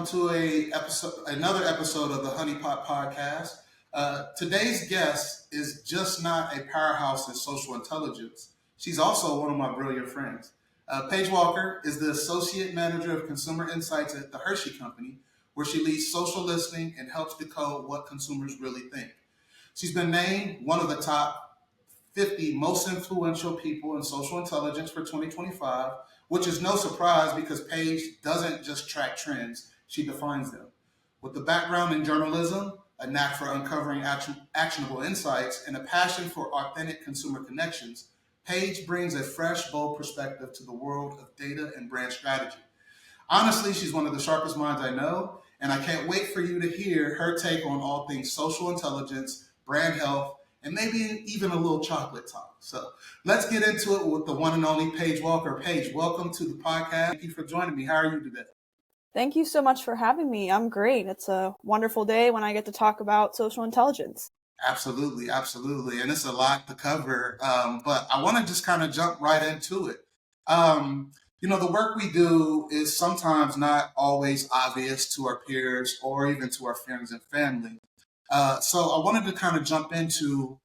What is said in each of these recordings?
to another episode of the HoneyPot Podcast. Today's guest is just not a powerhouse in social intelligence. She's also one of my brilliant friends. Paige Walker is the Associate Manager of Consumer Insights at the Hershey Company, where she leads social listening and helps decode what consumers really think. She's been named one of the top 50 most influential people in social intelligence for 2025, which is no surprise because Paige doesn't just track trends, she defines them. With a background in journalism, a knack for uncovering actionable insights, and a passion for authentic consumer connections, Paige brings a fresh, bold perspective to the world of data and brand strategy. Honestly, she's one of the sharpest minds I know, and I can't wait for you to hear her take on all things social intelligence, brand health, and maybe even a little chocolate talk. So let's get into it with the one and only Paige Walker. Paige, welcome to the podcast. Thank you for joining me. How are you today? Thank you so much for having me. I'm great. It's a wonderful day when I get to talk about social intelligence. Absolutely. And it's a lot to cover, but I want to just kind of jump right into it. The work we do is sometimes not always obvious to our peers or even to our friends and family. So I wanted to kind of jump into,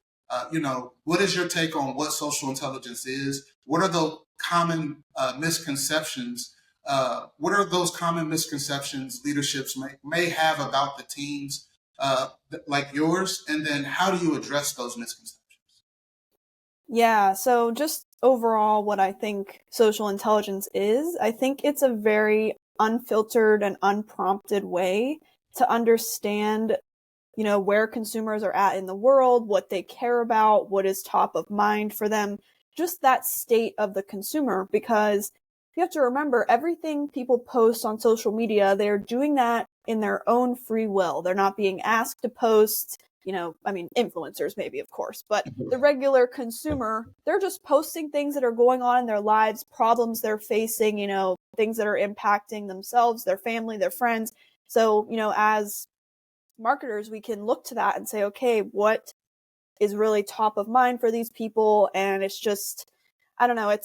what is your take on what social intelligence is? What are the common misconceptions? What are those common misconceptions leaderships may have about the teams like yours? And then how do you address those misconceptions? Yeah, so just overall, what I think social intelligence is, I think it's a very unfiltered and unprompted way to understand where consumers are at in the world, what they care about, what is top of mind for them, just that state of the consumer. Because you have to remember, everything people post on social media, they're doing that in their own free will. They're not being asked to post, influencers maybe, of course, but the regular consumer, they're just posting things that are going on in their lives, problems they're facing, things that are impacting themselves, their family, their friends. So, as marketers, we can look to that and say, okay, what is really top of mind for these people? And it's just, I don't know,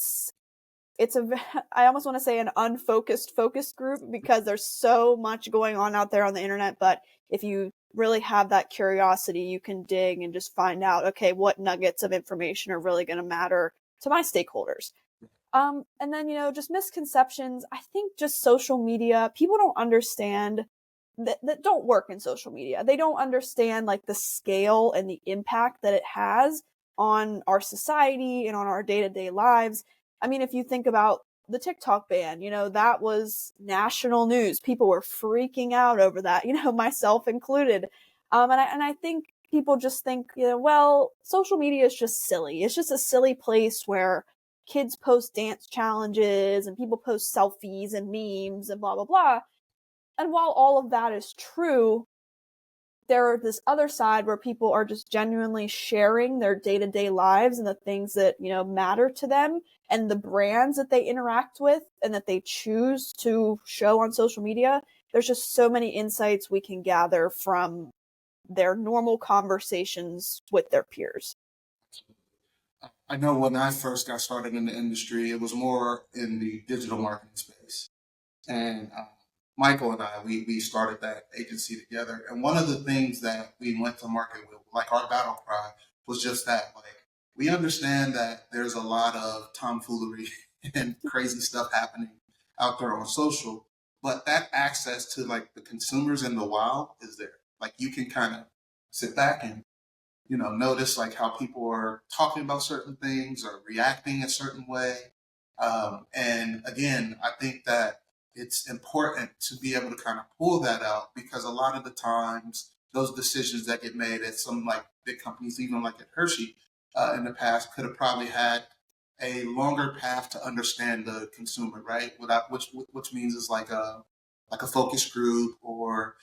I almost want to say an unfocused focus group, because there's so much going on out there on the internet. But if you really have that curiosity, you can dig and just find out, okay, what nuggets of information are really going to matter to my stakeholders. And then, just misconceptions. I think just social media, people don't understand that don't work in social media. They don't understand like the scale and the impact that it has on our society and on our day-to-day lives. I mean, if you think about the TikTok ban, that was national news. People were freaking out over that, myself included. And I think people just think, well, social media is just silly. It's just a silly place where kids post dance challenges and people post selfies and memes and blah, blah, blah. And while all of that is true, there's this other side where people are just genuinely sharing their day-to-day lives and the things that, matter to them and the brands that they interact with and that they choose to show on social media. There's just so many insights we can gather from their normal conversations with their peers. I know when I first got started in the industry, it was more in the digital marketing space. And Michael and I, we started that agency together. And one of the things that we went to market with, like our battle cry, was just that. Like, we understand that there's a lot of tomfoolery and crazy stuff happening out there on social, but that access to like the consumers in the wild is there. Like, you can kind of sit back and, notice like how people are talking about certain things or reacting a certain way. And again, I think that it's important to be able to kind of pull that out, because a lot of the times those decisions that get made at some like big companies, even like at Hershey in the past, could have probably had a longer path to understand the consumer, right? Which means it's like a focus group or,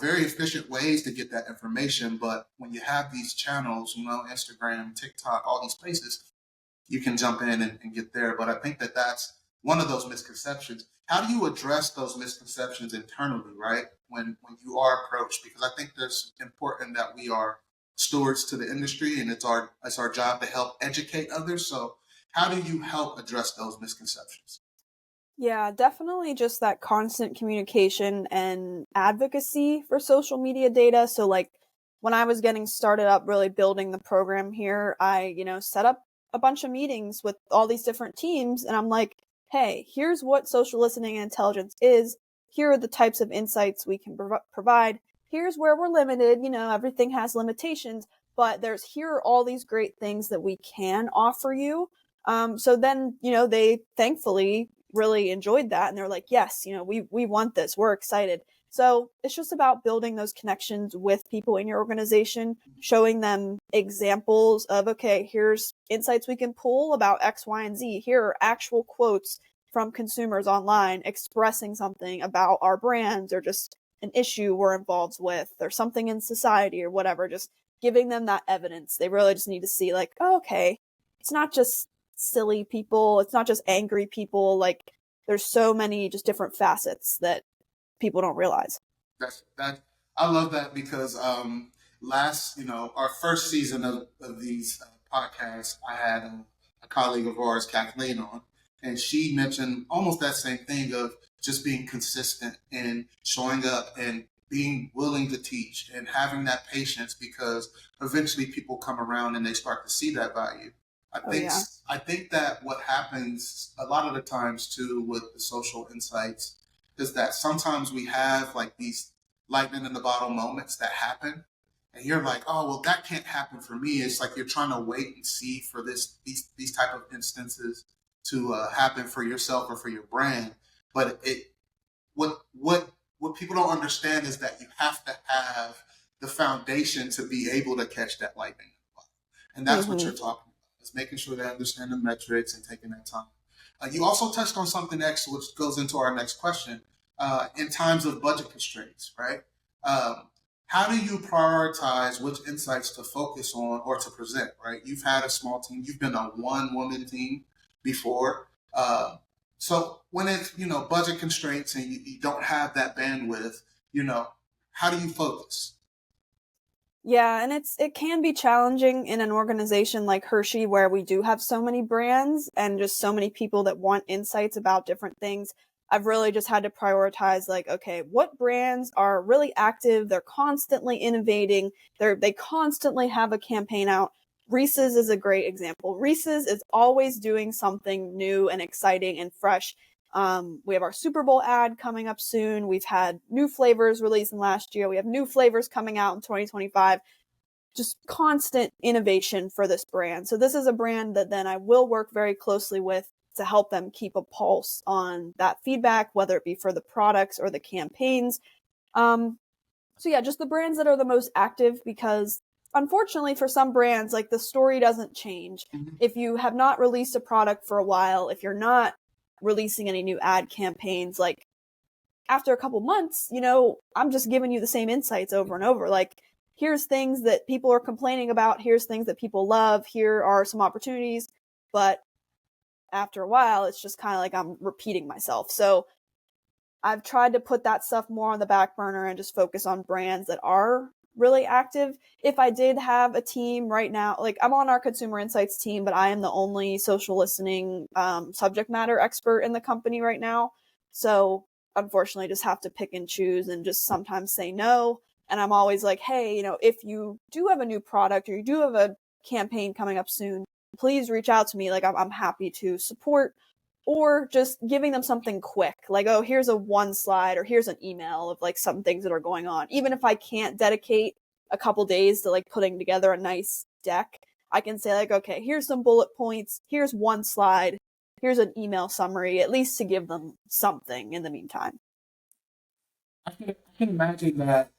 very efficient ways to get that information. But when you have these channels, Instagram, TikTok, all these places, you can jump in and get there. But I think that that's one of those misconceptions. How do you address those misconceptions internally, right? When you are approached, because I think it's important that we are stewards to the industry, and it's our job to help educate others. So how do you help address those misconceptions? Yeah, definitely just that constant communication and advocacy for social media data. So like when I was getting started up really building the program here, I, set up a bunch of meetings with all these different teams and I'm like, "Hey, here's what social listening and intelligence is. Here are the types of insights we can provide. Here's where we're limited, everything has limitations, but here are all these great things that we can offer you." So then, they thankfully really enjoyed that and they're like, yes, we want this. We're excited. So it's just about building those connections with people in your organization, showing them examples of, okay, here's insights we can pull about X, Y, and Z. Here are actual quotes from consumers online expressing something about our brands or just an issue we're involved with or something in society or whatever. Just giving them that evidence. They really just need to see like, oh, okay, it's not just silly people. It's not just angry people. Like there's so many just different facets that people don't realize. That I love that because last our first season of these podcasts, I had a colleague of ours, Kathleen, on, and she mentioned almost that same thing of just being consistent and showing up and being willing to teach and having that patience because eventually people come around and they start to see that value. I Oh think yeah. I think that what happens a lot of the times too with the social insights is that sometimes we have like these lightning in the bottle moments that happen and you're like, oh well, that can't happen for me. It's like you're trying to wait and see for these type of instances to happen for yourself or for your brand. But what people don't understand is that you have to have the foundation to be able to catch that lightning, and that's what Mm-hmm. you're talking about. Is making sure they understand the metrics and taking that time. You also touched on something next, which goes into our next question. In times of budget constraints, right? Um, how do you prioritize which insights to focus on or to present? Right? You've had a small team. You've been a one-woman team before. So when it's budget constraints and you don't have that bandwidth, how do you focus? Yeah, and it can be challenging in an organization like Hershey where we do have so many brands and just so many people that want insights about different things. I've really just had to prioritize like, okay, what brands are really active, they're constantly innovating, they constantly have a campaign out. Reese's is a great example. Reese's is always doing something new and exciting and fresh. We have our Super Bowl ad coming up soon. We've had new flavors released in last year. We have new flavors coming out in 2025. Just constant innovation for this brand. So this is a brand that then I will work very closely with to help them keep a pulse on that feedback, whether it be for the products or the campaigns. So yeah, just the brands that are the most active because unfortunately for some brands, like the story doesn't change. Mm-hmm. If you have not released a product for a while, if you're not releasing any new ad campaigns, like after a couple months, I'm just giving you the same insights over and over. Like, here's things that people are complaining about. Here's things that people love. Here are some opportunities. But after a while, it's just kind of like I'm repeating myself. So I've tried to put that stuff more on the back burner and just focus on brands that are really active. If I did have a team right now, like I'm on our consumer insights team, but I am the only social listening subject matter expert in the company right now. So unfortunately, I just have to pick and choose and just sometimes say no. And I'm always like, hey, if you do have a new product or you do have a campaign coming up soon, please reach out to me. Like I'm happy to support, or just giving them something quick, like, oh, here's a one slide or here's an email of like some things that are going on. Even if I can't dedicate a couple days to like putting together a nice deck, I can say like, okay, here's some bullet points, here's one slide, here's an email summary, at least to give them something in the meantime. I can imagine that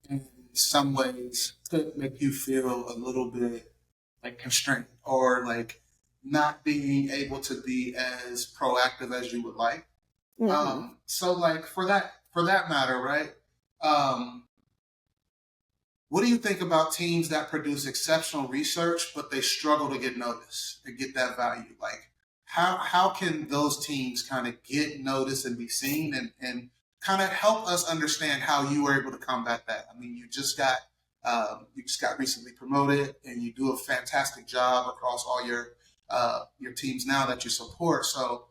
in some ways could make you feel a little bit like constrained or like not being able to be as proactive as you would like. Mm-hmm. So like for that matter, right? Um, what do you think about teams that produce exceptional research but they struggle to get noticed and get that value? Like how can those teams kind of get noticed and be seen and kind of help us understand how you were able to combat that? I mean, you just got recently promoted and you do a fantastic job across all your teams now that you support. So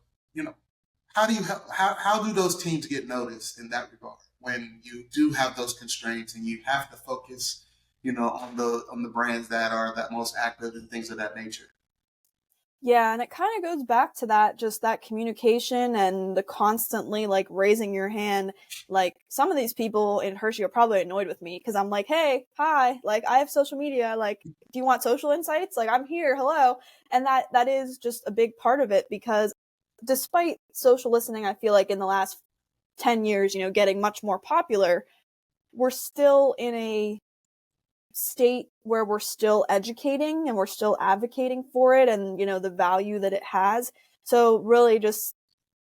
how do you how do those teams get noticed in that regard when you do have those constraints and you have to focus, on the brands that are that most active and things of that nature? Yeah, and it kind of goes back to that, just that communication and the constantly like raising your hand. Like some of these people in Hershey are probably annoyed with me because I'm like, hey, hi, like I have social media. Like, do you want social insights? Like I'm here, hello. And that is just a big part of it because despite social listening, I feel like in the last 10 years, getting much more popular, we're still in a state where we're still educating and we're still advocating for it and the value that it has. So really just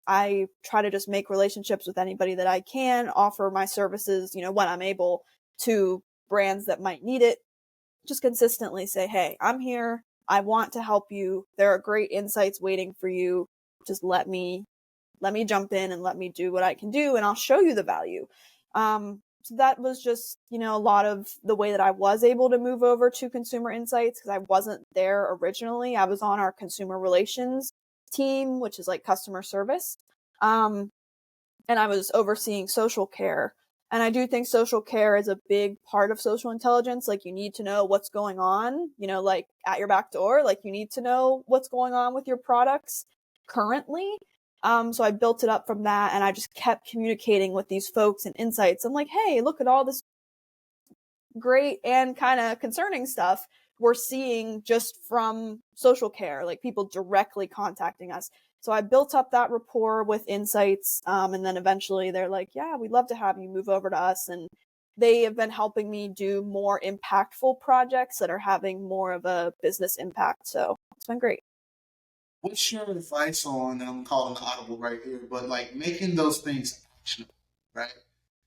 I try to just make relationships with anybody that I can, offer my services, when I'm able, to brands that might need it. Just consistently say, hey, I'm here, I want to help you, there are great insights waiting for you, just let me jump in and let me do what I can do and I'll show you the value. So that was just, a lot of the way that I was able to move over to consumer insights because I wasn't there originally. I was on our consumer relations team, which is like customer service. And I was overseeing social care. And I do think social care is a big part of social intelligence. Like you need to know what's going on, like at your back door, like you need to know what's going on with your products currently. So I built it up from that and I just kept communicating with these folks and insights. I'm like, hey, look at all this great and kind of concerning stuff we're seeing just from social care, like people directly contacting us. So I built up that rapport with insights. And then eventually they're like, yeah, we'd love to have you move over to us. And they have been helping me do more impactful projects that are having more of a business impact. So it's been great. What's your advice on, and I'm calling the audible right here, but like making those things actionable, right?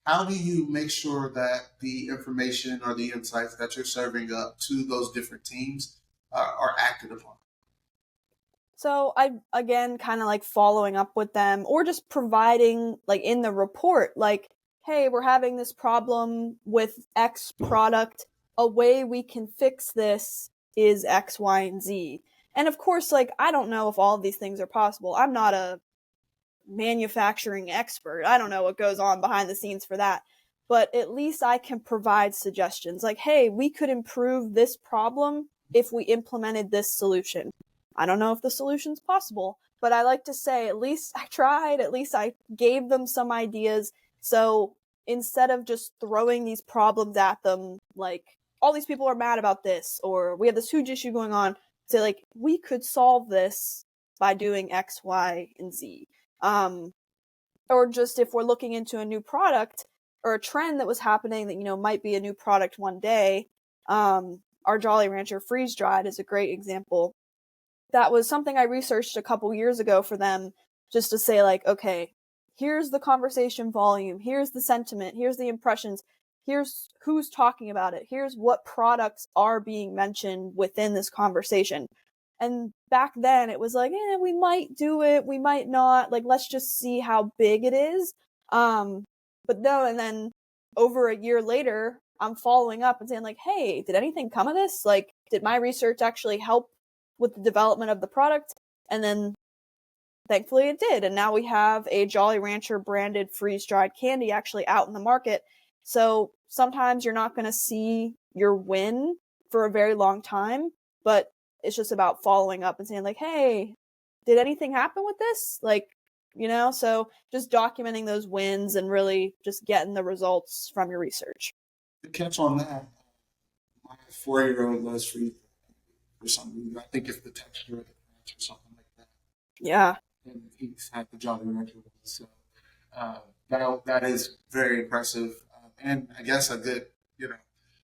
How do you make sure that the information or the insights that you're serving up to those different teams are acted upon? So I, again, kind of like following up with them or just providing like in the report, like, hey, we're having this problem with X product. A way we can fix this is X, Y, and Z. And of course, like, I don't know if all of these things are possible. I'm not a manufacturing expert. I don't know what goes on behind the scenes for that. But at least I can provide suggestions like, hey, we could improve this problem if we implemented this solution. I don't know if the solution's possible, but I like to say at least I tried, at least I gave them some ideas. So instead of just throwing these problems at them, like all these people are mad about this, or we have this huge issue going on, say like, we could solve this by doing X, Y, and Z. Um, or just if we're looking into a new product or a trend that was happening that, might be a new product one day. Our Jolly Rancher freeze dried is a great example. That was something I researched a couple years ago for them just to say like, okay, here's the conversation volume, here's the sentiment, here's the impressions, here's who's talking about it, here's what products are being mentioned within this conversation. And back then it was like, we might do it, we might not, like, let's just see how big it is. But no, and then over a year later, I'm following up and saying like, hey, did anything come of this? Like, did my research actually help with the development of the product? And then thankfully it did. And now we have a Jolly Rancher branded freeze dried candy actually out in the market. So sometimes you're not going to see your win for a very long time, but it's just about following up and saying like, hey, did anything happen with this? Like, so just documenting those wins and really just getting the results from your research. To catch on that, my 4-year-old loves free for some reason. I think it's the texture of the crunch or something like that. Yeah. And he's had the Jolly Rancher one. So that is very impressive. And I guess a good,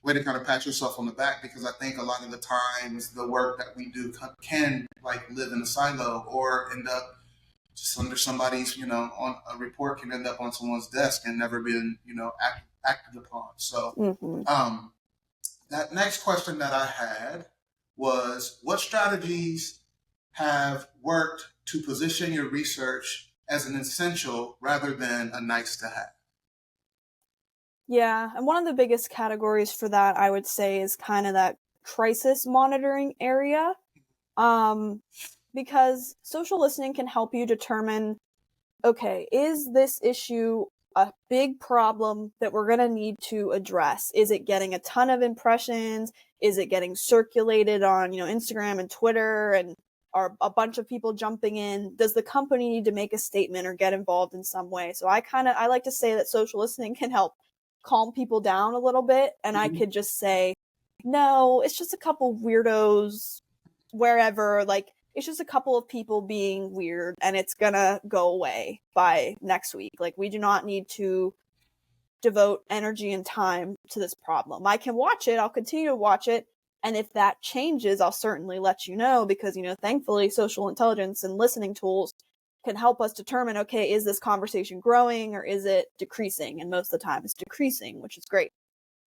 way to kind of pat yourself on the back, because I think a lot of the times the work that we do can like live in a silo or end up just under somebody's, on a report can end up on someone's desk and never been, acted upon. So that next question that I had was, what strategies have worked to position your research as an essential rather than a nice to have? Yeah, and one of the biggest categories for that, I would say, is kind of that crisis monitoring area. Um, because social listening can help you determine, okay, is this issue a big problem that we're going to need to address? Is it getting a ton of impressions? Is it getting circulated on, Instagram and Twitter, and are a bunch of people jumping in? Does the company need to make a statement or get involved in some way? So I like to say that social listening can help calm people down a little bit. And I could just say, no, it's just a couple weirdos wherever, like, it's just a couple of people being weird and it's gonna go away by next week. Like, we do not need to devote energy and time to this problem. I can watch it, I'll continue to watch it, and if that changes, I'll certainly let you know, because, thankfully social intelligence and listening tools can help us determine, okay, is this conversation growing or is it decreasing? And most of the time it's decreasing, which is great.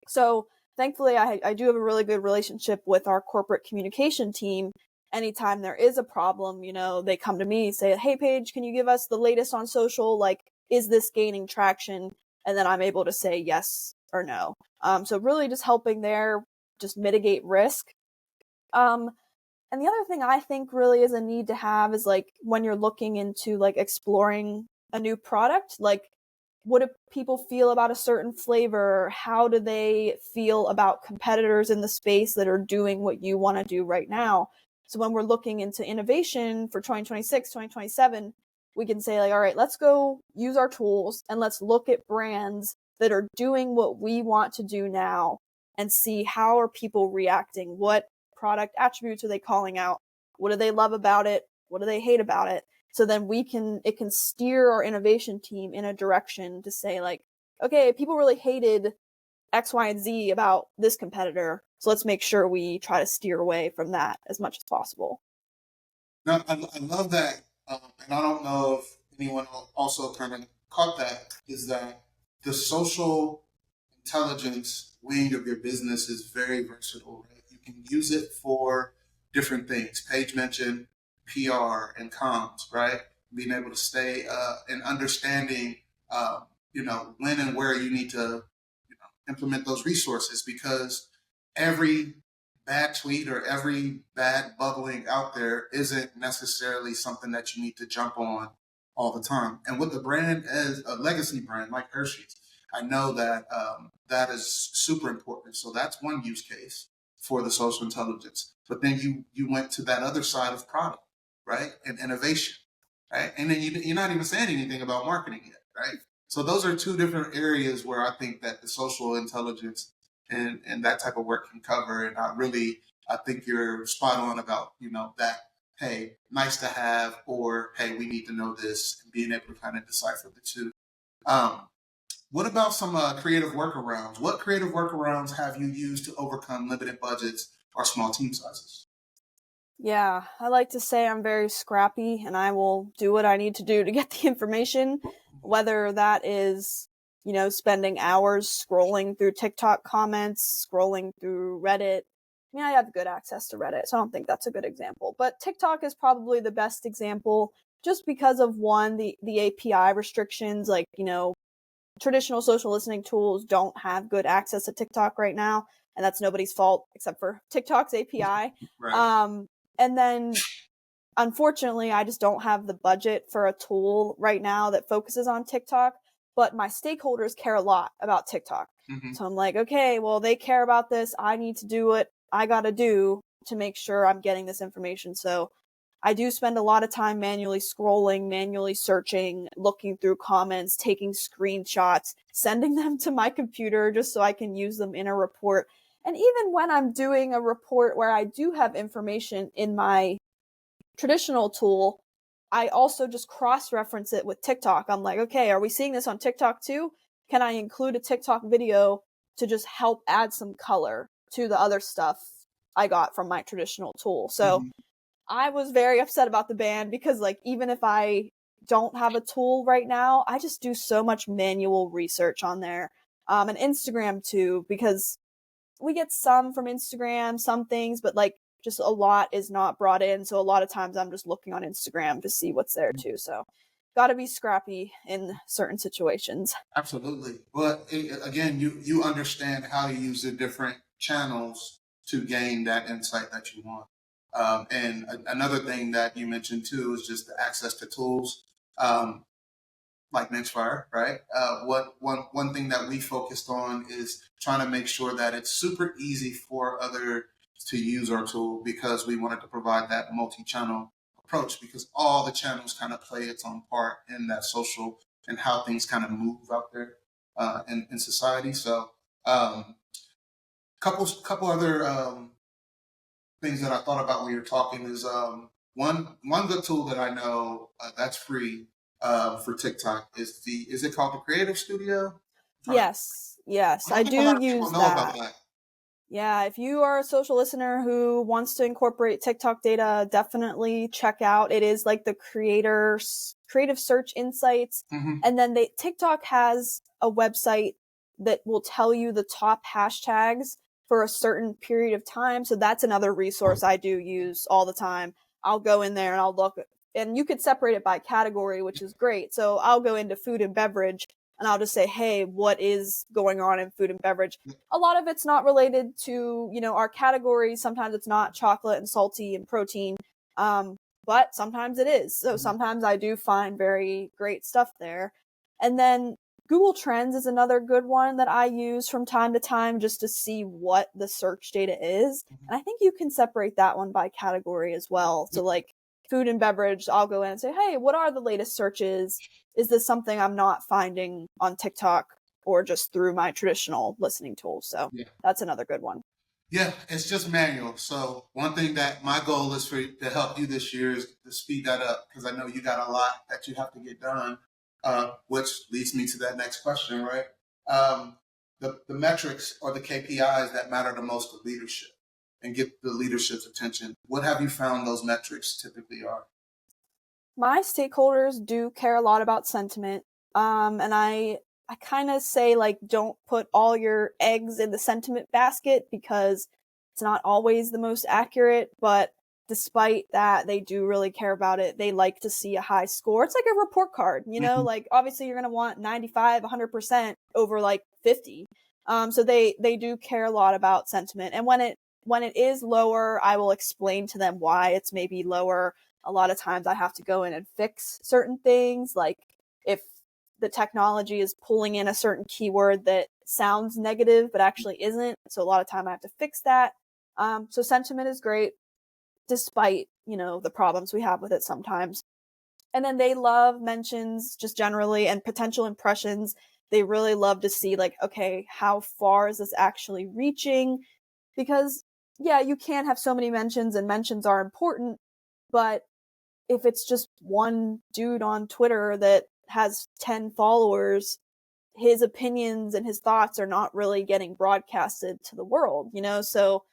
So thankfully I do have a really good relationship with our corporate communication team. Anytime there is a problem, they come to me, say, hey, Paige, can you give us the latest on social? Like, is this gaining traction? And then I'm able to say yes or no. So really just helping there, just mitigate risk. And the other thing I think really is a need to have is, like, when you're looking into, like, exploring a new product, like, what do people feel about a certain flavor? How do they feel about competitors in the space that are doing what you want to do right now? So when we're looking into innovation for 2026, 2027, we can say, like, all right, let's go use our tools and let's look at brands that are doing what we want to do now and see how are people reacting. What product attributes are they calling out? What do they love about it? What do they hate about it? So then it can steer our innovation team in a direction to say, like, okay, people really hated X, Y, and Z about this competitor, so let's make sure we try to steer away from that as much as possible. Now, I love that, and I don't know if anyone also kind of caught that, is that the social intelligence wing of your business is very versatile. Right? You can use it for different things. Paige mentioned PR and comms, right? Being able to stay and understanding, when and where you need to implement those resources, because every bad tweet or every bad bubbling out there isn't necessarily something that you need to jump on all the time. And with the brand as a legacy brand like Hershey's, I know that that is super important. So that's one use case for the social intelligence. But then you went to that other side of product, right? And innovation, right? And then you're not even saying anything about marketing yet, right? So those are two different areas where I think that the social intelligence and that type of work can cover. And I think you're spot on about, that, hey, nice to have, or hey, we need to know this, and being able to kind of decipher the two. What about some creative workarounds? What creative workarounds have you used to overcome limited budgets or small team sizes? Yeah, I like to say I'm very scrappy and I will do what I need to do to get the information, whether that is, spending hours scrolling through TikTok comments, scrolling through Reddit. I mean, I have good access to Reddit, so I don't think that's a good example. But TikTok is probably the best example, just because of, one, the API restrictions. Like, traditional social listening tools don't have good access to TikTok right now, and that's nobody's fault except for TikTok's API. Right. And then, unfortunately, I just don't have the budget for a tool right now that focuses on TikTok, but my stakeholders care a lot about TikTok. Mm-hmm. So I'm like, okay, well, they care about this. I need to do what I got to do to make sure I'm getting this information. So I do spend a lot of time manually scrolling, manually searching, looking through comments, taking screenshots, sending them to my computer just so I can use them in a report. And even when I'm doing a report where I do have information in my traditional tool, I also just cross-reference it with TikTok. I'm like, okay, are we seeing this on TikTok too? Can I include a TikTok video to just help add some color to the other stuff I got from my traditional tool? So Mm-hmm. I was very upset about the ban because, like, even if I don't have a tool right now, I just do so much manual research on there. And Instagram too, because we get some from Instagram, some things, but, like, just a lot is not brought in. So a lot of times I'm just looking on Instagram to see what's there too. So got to be scrappy in certain situations. Absolutely. But again, you understand how to use the different channels to gain that insight that you want. And another thing that you mentioned too is just the access to tools. Like Nextfire, right? One thing that we focused on is trying to make sure that it's super easy for others to use our tool, because we wanted to provide that multi-channel approach, because all the channels kind of play its own part in that social and how things kind of move out there in society. So couple other things that I thought about when you're talking is one good tool that I know that's free for TikTok is it called the Creative Studio? Yes, I I don't think a do lot of people use know about that. that. Yeah, if you are a social listener who wants to incorporate TikTok data, definitely check out. It is like the creative search insights. Mm-hmm. And then TikTok has a website that will tell you the top hashtags for a certain period of time. So that's another resource I do use all the time. I'll go in there and I'll look, and you could separate it by category, which is great. So I'll go into food and beverage and I'll just say, hey, what is going on in food and beverage? A lot of it's not related to, our categories. Sometimes it's not chocolate and salty and protein. But sometimes it is. So sometimes I do find very great stuff there. And then Google Trends is another good one that I use from time to time just to see what the search data is. And I think you can separate that one by category as well. So like food and beverage, I'll go in and say, hey, what are the latest searches? Is this something I'm not finding on TikTok or just through my traditional listening tools? So that's another good one. Yeah, it's just manual. So one thing that my goal is to help you this year is to speed that up, because I know you got a lot that you have to get done, which leads me to that next question, right? The metrics or the KPIs that matter the most to leadership and get the leadership's attention. What have you found those metrics typically are? My stakeholders do care a lot about sentiment. And I kind of say, like, don't put all your eggs in the sentiment basket, because it's not always the most accurate, but despite that, they do really care about it. They like to see a high score. It's like a report card, like obviously you're going to want 95, 100% over like 50. So they do care a lot about sentiment. And when it is lower, I will explain to them why it's maybe lower. A lot of times I have to go in and fix certain things, like if the technology is pulling in a certain keyword that sounds negative but actually isn't. So a lot of time I have to fix that. So sentiment is great, despite, the problems we have with it sometimes. And then they love mentions just generally, and potential impressions. They really love to see, like, okay, how far is this actually reaching? Because yeah, you can have so many mentions, and mentions are important, but if it's just one dude on Twitter that has 10 followers, his opinions and his thoughts are not really getting broadcasted to the world, So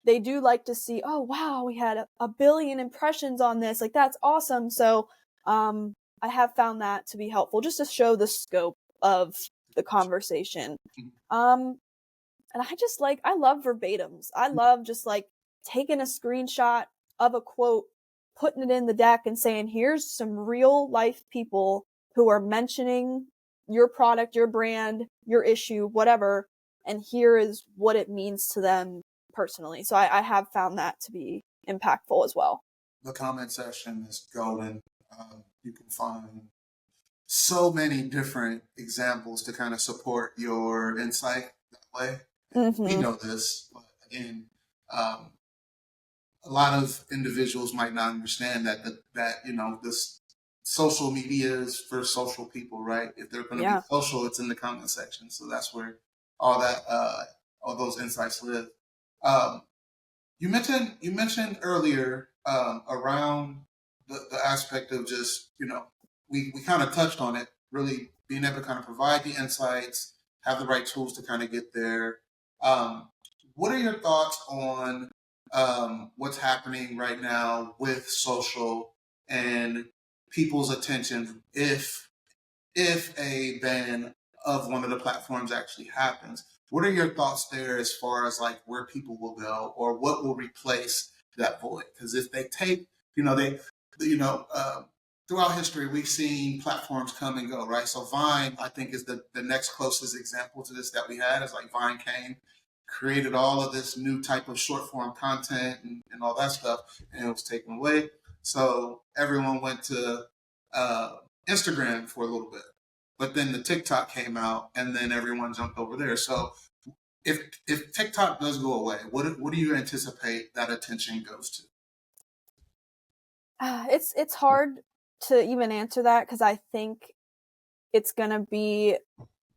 they do like to see, oh, wow, we had a billion impressions on this. Like, that's awesome. So I have found that to be helpful, just to show the scope of the conversation. And I love verbatims. I love just like taking a screenshot of a quote, putting it in the deck and saying, here's some real life people who are mentioning your product, your brand, your issue, whatever. And here is what it means to them personally. So I have found that to be impactful as well. The comment section is golden. You can find so many different examples to kind of support your insight that way. We know this, but again, a lot of individuals might not understand that this social media is for social people, right? If they're going to be social, it's in the comment section. So that's where all those insights live. You mentioned earlier around the aspect of just, we kind of touched on it, really being able to kind of provide the insights, have the right tools to kind of get there. What are your thoughts on what's happening right now with social and people's attention if a ban of one of the platforms actually happens? What are your thoughts there as far as like where people will go or what will replace that void? Because if they take, throughout history, we've seen platforms come and go, right? So Vine, I think, is the next closest example to this that we had. Is like Vine came created all of this new type of short form content and all that stuff, and it was taken away. So everyone went to Instagram for a little bit, but then the TikTok came out, and then everyone jumped over there. So if TikTok does go away, what do you anticipate that attention goes to? It's hard to even answer that because I think it's gonna be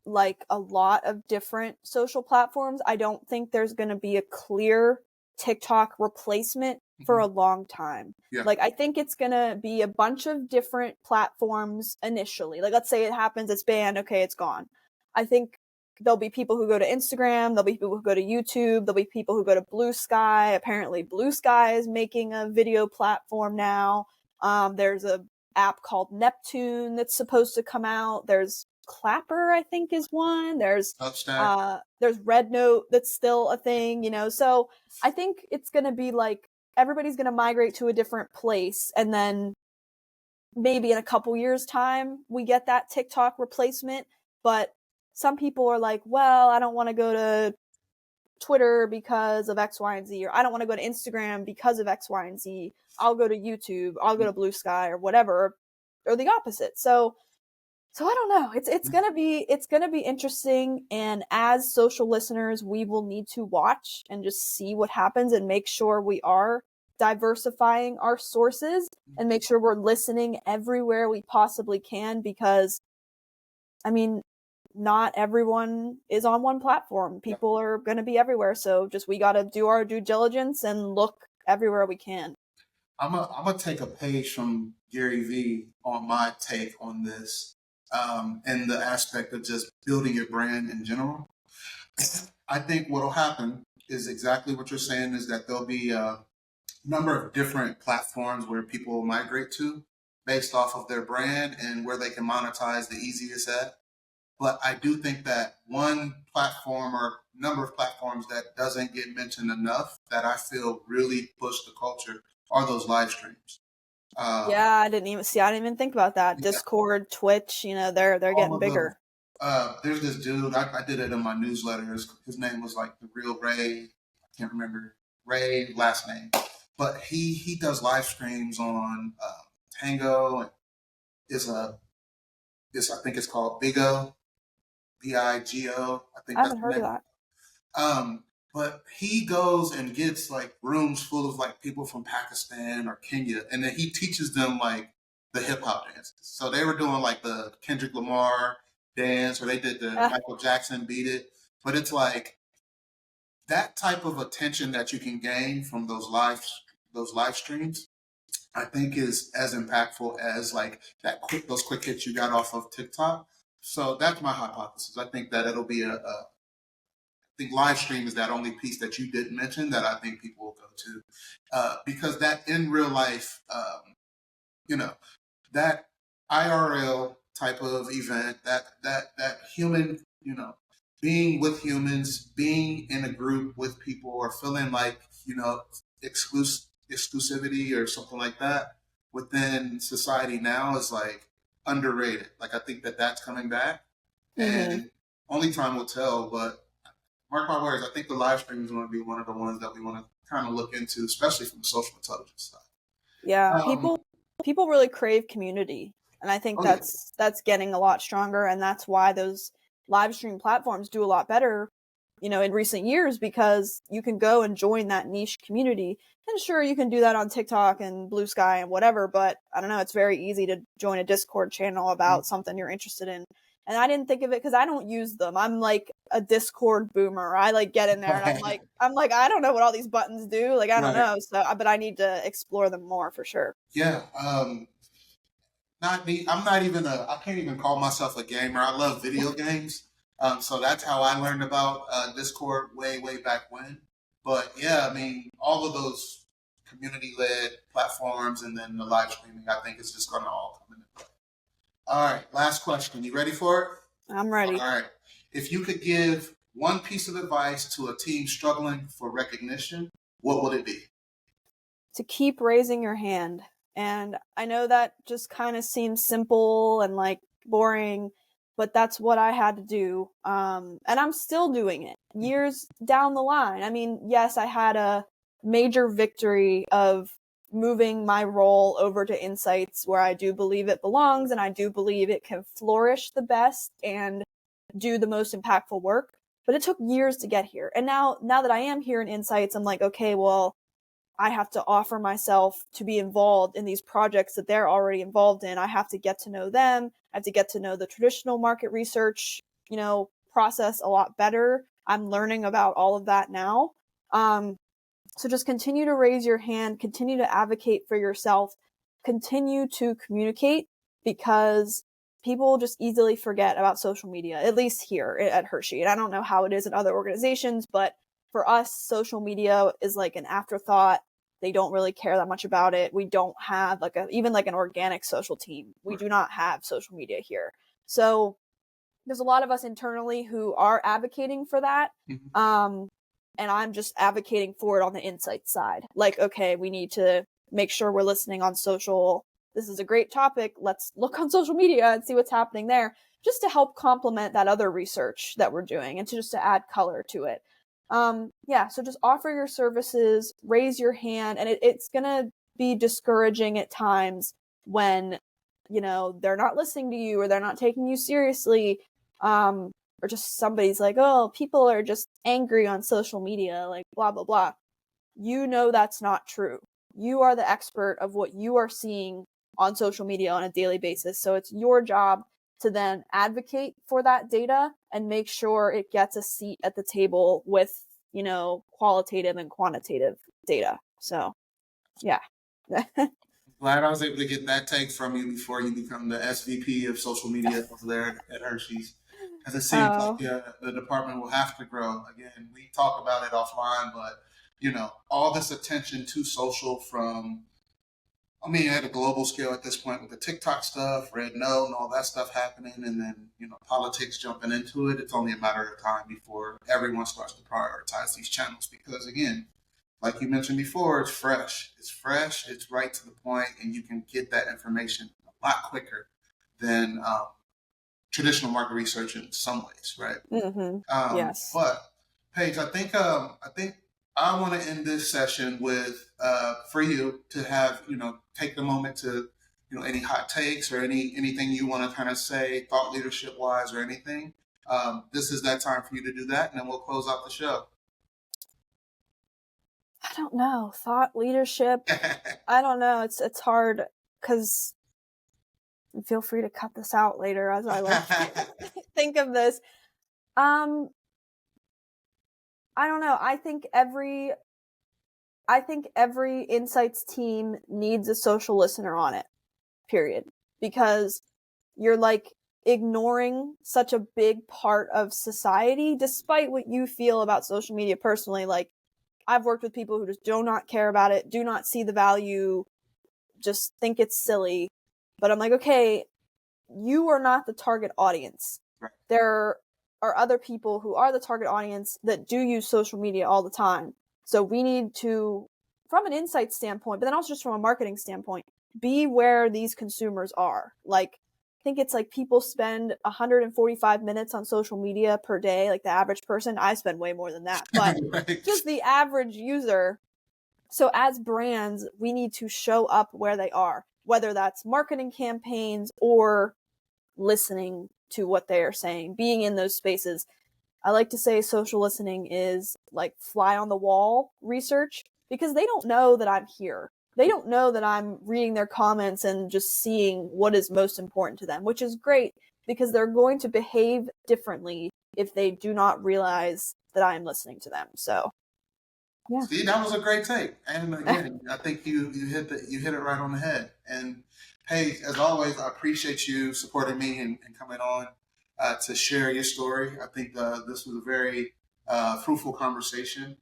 like a lot of different social platforms. I don't think there's gonna be a clear TikTok replacement for a long time. Yeah. Like, I think it's gonna be a bunch of different platforms initially. Like, let's say it happens, it's banned, okay, it's gone. I think there'll be people who go to Instagram, there'll be people who go to YouTube, there'll be people who go to Blue Sky. Apparently Blue Sky is making a video platform now. There's a app called Neptune that's supposed to come out. There's Clapper, I think, is one. There's Red Note that's still a thing, you know. So I think it's gonna be like everybody's gonna migrate to a different place, and then maybe in a couple years' time we get that TikTok replacement. But some people are like, well, I don't want to go to Twitter because of X, Y, and Z, or I don't want to go to Instagram because of X, Y, and Z. I'll go to YouTube, I'll go to Blue Sky or whatever, or the opposite. So I don't know. It's gonna be interesting, and as social listeners, we will need to watch and just see what happens and make sure we are diversifying our sources and make sure we're listening everywhere we possibly can, because I mean, not everyone is on one platform. People are going to be everywhere, so just we got to do our due diligence and look everywhere we can. I'm gonna take a page from Gary Vee on my take on this, and the aspect of just building your brand in general. I think what'll happen is exactly what you're saying, is that there'll be a number of different platforms where people will migrate to based off of their brand and where they can monetize the easiest at. But I do think that one platform or number of platforms that doesn't get mentioned enough that I feel really push the culture are those live streams. Yeah, I didn't even think about that. Yeah. Discord, Twitch, you know, they're getting bigger. There's this dude, I did it in my newsletters. His name was like the real Ray. I can't remember Ray last name, but he does live streams on Tango. I think it's called Bigo, Bigo. I haven't heard of that. But he goes and gets like rooms full of like people from Pakistan or Kenya, and then he teaches them like the hip hop dances. So they were doing like the Kendrick Lamar dance, or they did the Michael Jackson Beat It. But it's like that type of attention that you can gain from those live streams, I think is as impactful as like those quick hits you got off of TikTok. So that's my hypothesis. I think that it'll be I think live stream is that only piece that you didn't mention that I think people will go to, because that in real life, that IRL type of event, that human, being with humans, being in a group with people, or feeling like exclusivity or something like that within society now is like underrated. Like I think that that's coming back, and only time will tell, but mark my words, I think the live stream is going to be one of the ones that we want to kind of look into, especially from the social intelligence side. Yeah, people really crave community, and I think that's getting a lot stronger, and that's why those live stream platforms do a lot better, in recent years, because you can go and join that niche community. And sure, you can do that on TikTok and Blue Sky and whatever, but I don't know, it's very easy to join a Discord channel about something you're interested in. And I didn't think of it because I don't use them. I'm like a Discord boomer. I like get in there and I'm like, I don't know what all these buttons do. Like, I don't know. So, but I need to explore them more for sure. Yeah. Not me. I can't even call myself a gamer. I love video games. So that's how I learned about Discord way back when. But yeah, I mean, all of those community-led platforms and then the live streaming, I think is just going to all come into play. All right, last question. You ready for it? I'm ready. All right. If you could give one piece of advice to a team struggling for recognition, what would it be? To keep raising your hand. And I know that just kind of seems simple and like boring, but that's what I had to do. And I'm still doing it years down the line. I mean, yes, I had a major victory of moving my role over to Insights, where I do believe it belongs and I do believe it can flourish the best and do the most impactful work. But it took years to get here. And now that I am here in Insights, I'm like, okay, well, I have to offer myself to be involved in these projects that they're already involved in. I have to get to know them. I have to get to know the traditional market research, process a lot better. I'm learning about all of that now. So just continue to raise your hand, continue to advocate for yourself, continue to communicate, because people just easily forget about social media, at least here at Hershey. And I don't know how it is in other organizations, but for us, social media is like an afterthought. They don't really care that much about it. We don't have even an organic social team. We do not have social media here. So there's a lot of us internally who are advocating for that. And I'm just advocating for it on the Insights side. Like, okay, we need to make sure we're listening on social. This is a great topic. Let's look on social media and see what's happening there, just to help complement that other research that we're doing and to add color to it. So just offer your services, raise your hand, and it's going to be discouraging at times when, they're not listening to you or they're not taking you seriously. Or just somebody's like, oh, people are just angry on social media, like blah, blah, blah. That's not true. You are the expert of what you are seeing on social media on a daily basis. So it's your job to then advocate for that data and make sure it gets a seat at the table with, qualitative and quantitative data. So, yeah. Glad I was able to get that take from you before you become the SVP of social media over there at Hershey's. Because it seems like the department will have to grow. Again, we talk about it offline, but, all this attention to social at a global scale at this point with the TikTok stuff, Red Note and all that stuff happening, and then, politics jumping into it, it's only a matter of time before everyone starts to prioritize these channels. Because, again, like you mentioned before, it's fresh. It's right to the point, and you can get that information a lot quicker than traditional market research in some ways, right? Yes. But Paige, I think I want to end this session with for you to have take the moment to any hot takes or anything you want to kind of say thought leadership wise or anything. This is that time for you to do that, and then we'll close out the show. I don't know. Thought leadership. I don't know. It's hard because. Feel free to cut this out later as I think of this. I don't know. I think every Insights team needs a social listener on it, period. Because you're ignoring such a big part of society, despite what you feel about social media personally. I've worked with people who just do not care about it, do not see the value, just think it's silly. But I'm like, okay, you are not the target audience. Right. There are other people who are the target audience that do use social media all the time. So we need to, from an insight standpoint, but then also just from a marketing standpoint, be where these consumers are. I think it's people spend 145 minutes on social media per day, the average person. I spend way more than that, but right. Just the average user. So as brands, we need to show up where they are, whether that's marketing campaigns or listening to what they are saying, being in those spaces. I like to say social listening is fly on the wall research, because they don't know that I'm here. They don't know that I'm reading their comments and just seeing what is most important to them, which is great because they're going to behave differently if they do not realize that I am listening to them. So, yeah. See, that was a great take. And again, I think you hit it right on the head. And hey, as always, I appreciate you supporting me and coming on to share your story. I think this was a very fruitful conversation.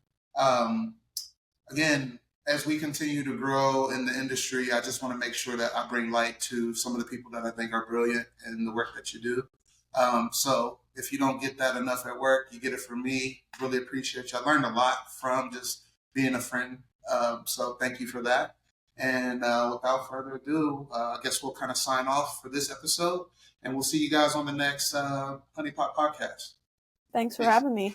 Again, as we continue to grow in the industry, I just want to make sure that I bring light to some of the people that I think are brilliant in the work that you do. So if you don't get that enough at work, you get it from me. Really appreciate you. I learned a lot from just being a friend. So thank you for that. And without further ado, I guess we'll kind of sign off for this episode, and we'll see you guys on the next HoneyPot Podcast. Thanks for Peace. having me.